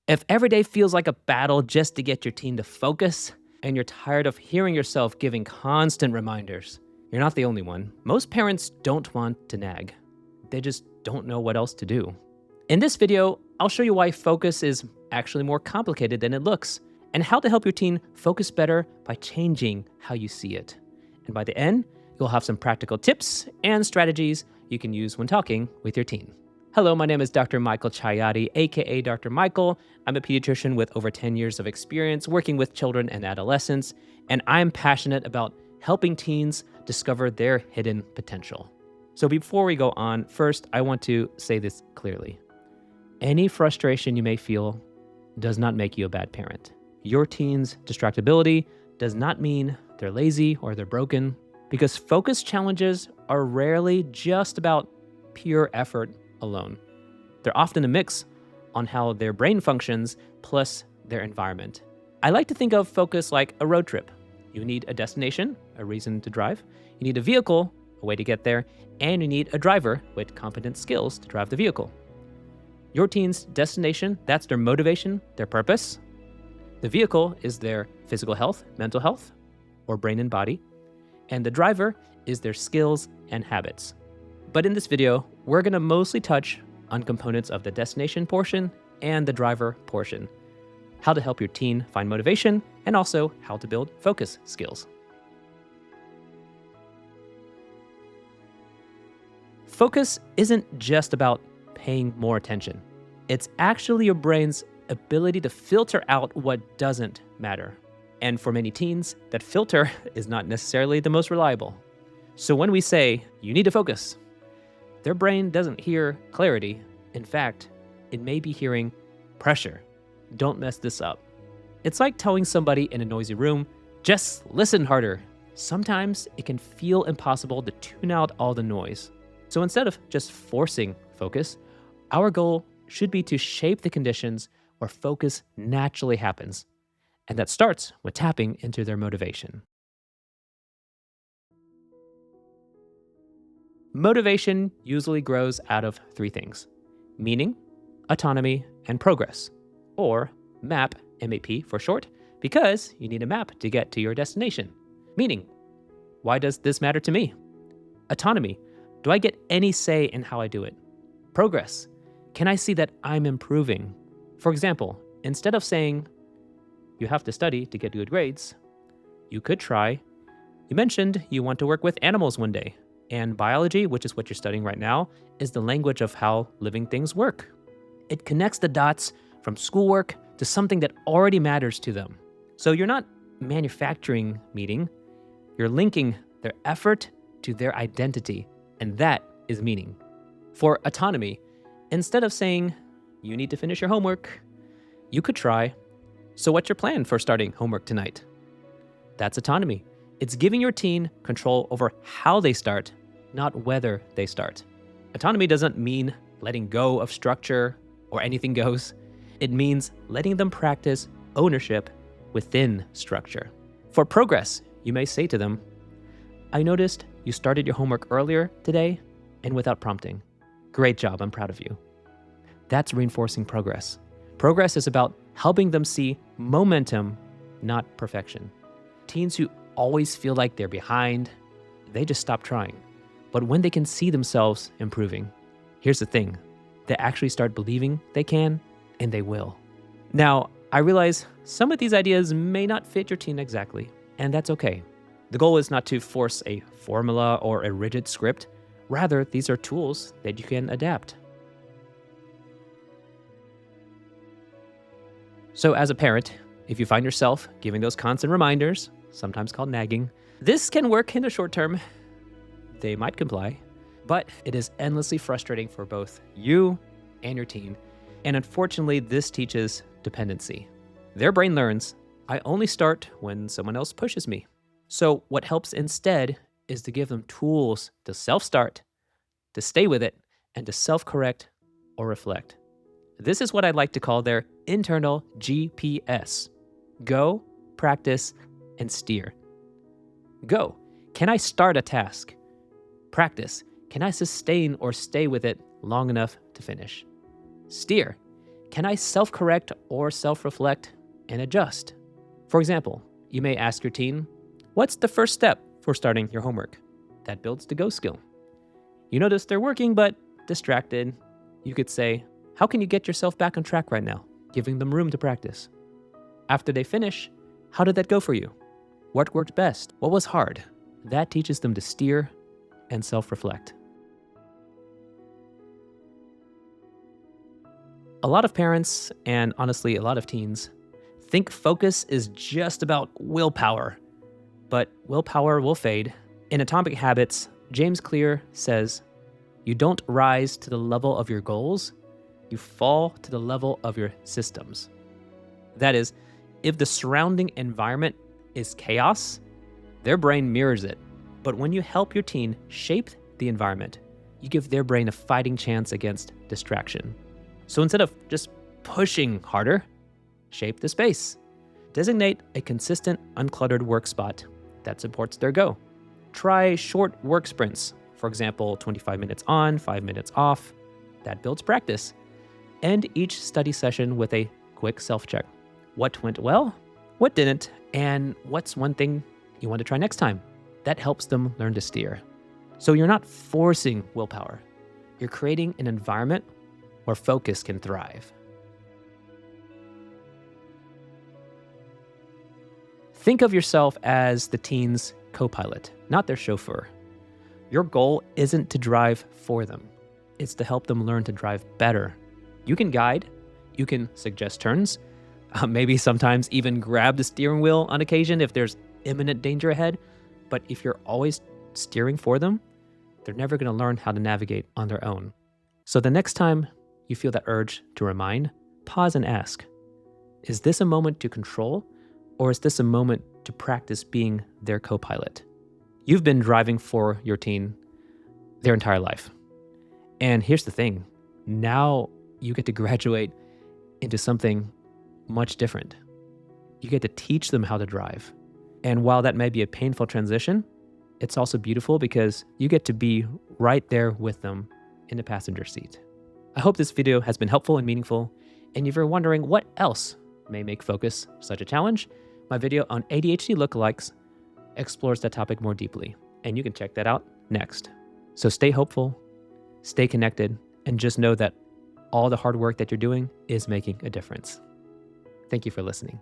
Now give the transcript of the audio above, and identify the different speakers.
Speaker 1: If every day feels like a battle just to get your teen to focus, and you're tired of hearing yourself giving constant reminders, you're not the only one. Most parents don't want to nag. They just don't know what else to do. In this video, I'll show you why focus is actually more complicated than it looks, and how to help your teen focus better by changing how you see it. And by the end, you'll have some practical tips and strategies you can use when talking with your teen. Hello, my name is Dr. Michael Chayati, aka Dr. Michael. I'm a pediatrician with over 10 years of experience working with children and adolescents, and I'm passionate about helping teens discover their hidden potential. So before we go on, first, I want to say this clearly. Any frustration you may feel does not make you a bad parent. Your teen's distractibility does not mean they're lazy or they're broken, because focus challenges are rarely just about pure effort alone. They're often a mix on how their brain functions plus their environment. I like to think of focus like a road trip. You need a destination, a reason to drive. You need a vehicle, a way to get there, and you need a driver with competent skills to drive the vehicle. Your teen's destination, that's their motivation, their purpose. The vehicle is their physical health, mental health, or brain and body. And the driver is their skills and habits. But in this video, we're going to mostly touch on components of the destination portion and the driver portion, how to help your teen find motivation, and also how to build focus skills. Focus isn't just about paying more attention. It's actually your brain's ability to filter out what doesn't matter. And for many teens, that filter is not necessarily the most reliable. So when we say, you need to focus, their brain doesn't hear clarity. In fact, it may be hearing pressure. Don't mess this up. It's like telling somebody in a noisy room, just listen harder. Sometimes it can feel impossible to tune out all the noise. So instead of just forcing focus, our goal should be to shape the conditions where focus naturally happens. And that starts with tapping into their motivation. Motivation usually grows out of three things: meaning, autonomy, and progress, or MAP, M-A-P for short, because you need a map to get to your destination. Meaning, why does this matter to me? Autonomy, do I get any say in how I do it? Progress, can I see that I'm improving? For example, instead of saying, you have to study to get good grades, you could try, you mentioned you want to work with animals one day, and biology, which is what you're studying right now, is the language of how living things work. It connects the dots from schoolwork to something that already matters to them. So you're not manufacturing meaning, you're linking their effort to their identity, and that is meaning. For autonomy, instead of saying, you need to finish your homework, you could try, so what's your plan for starting homework tonight? That's autonomy. It's giving your teen control over how they start, not whether they start. Autonomy doesn't mean letting go of structure or anything goes. It means letting them practice ownership within structure. For progress, you may say to them, I noticed you started your homework earlier today and without prompting. Great job, I'm proud of you. That's reinforcing progress. Progress is about helping them see momentum, not perfection. Teens who always feel like they're behind, they just stop trying. But when they can see themselves improving, here's the thing, they actually start believing they can, and they will. Now, I realize some of these ideas may not fit your teen exactly, and that's okay. The goal is not to force a formula or a rigid script. Rather, these are tools that you can adapt. So as a parent, if you find yourself giving those constant reminders, sometimes called nagging, this can work in the short term. They might comply, but it is endlessly frustrating for both you and your teen. And unfortunately, this teaches dependency. Their brain learns, I only start when someone else pushes me. So what helps instead is to give them tools to self-start, to stay with it, and to self-correct or reflect. This is what I'd like to call their internal GPS. Go, practice, and steer. Go. Can I start a task? Practice. Can I sustain or stay with it long enough to finish? Steer. Can I self-correct or self-reflect and adjust? For example, you may ask your teen, what's the first step for starting your homework? That builds the go skill. You notice they're working but distracted. You could say, how can you get yourself back on track right now? Giving them room to practice. After they finish, how did that go for you? What worked best? What was hard? That teaches them to steer and self-reflect. A lot of parents, and honestly a lot of teens, think focus is just about willpower, but willpower will fade. In Atomic Habits, James Clear says, you don't rise to the level of your goals, you fall to the level of your systems. That is, if the surrounding environment is chaos, their brain mirrors it. But when you help your teen shape the environment, you give their brain a fighting chance against distraction. So instead of just pushing harder, shape the space. Designate a consistent, uncluttered work spot that supports their go. Try short work sprints, for example, 25 minutes on, 5 minutes off. That builds practice. End each study session with a quick self-check. What went well? What didn't? And what's one thing you want to try next time? That helps them learn to steer. So you're not forcing willpower. You're creating an environment where focus can thrive. Think of yourself as the teen's co-pilot, not their chauffeur. Your goal isn't to drive for them. It's to help them learn to drive better. You can guide, you can suggest turns, maybe sometimes even grab the steering wheel on occasion if there's imminent danger ahead. But if you're always steering for them, they're never going to learn how to navigate on their own. So the next time you feel that urge to remind, pause and ask, is this a moment to control, or is this a moment to practice being their co-pilot? You've been driving for your teen their entire life. And here's the thing, now you get to graduate into something much different. You get to teach them how to drive. And while that may be a painful transition, it's also beautiful because you get to be right there with them in the passenger seat. I hope this video has been helpful and meaningful. And if you're wondering what else may make focus such a challenge, my video on ADHD lookalikes explores that topic more deeply. And you can check that out next. So stay hopeful, stay connected, and just know that all the hard work that you're doing is making a difference. Thank you for listening.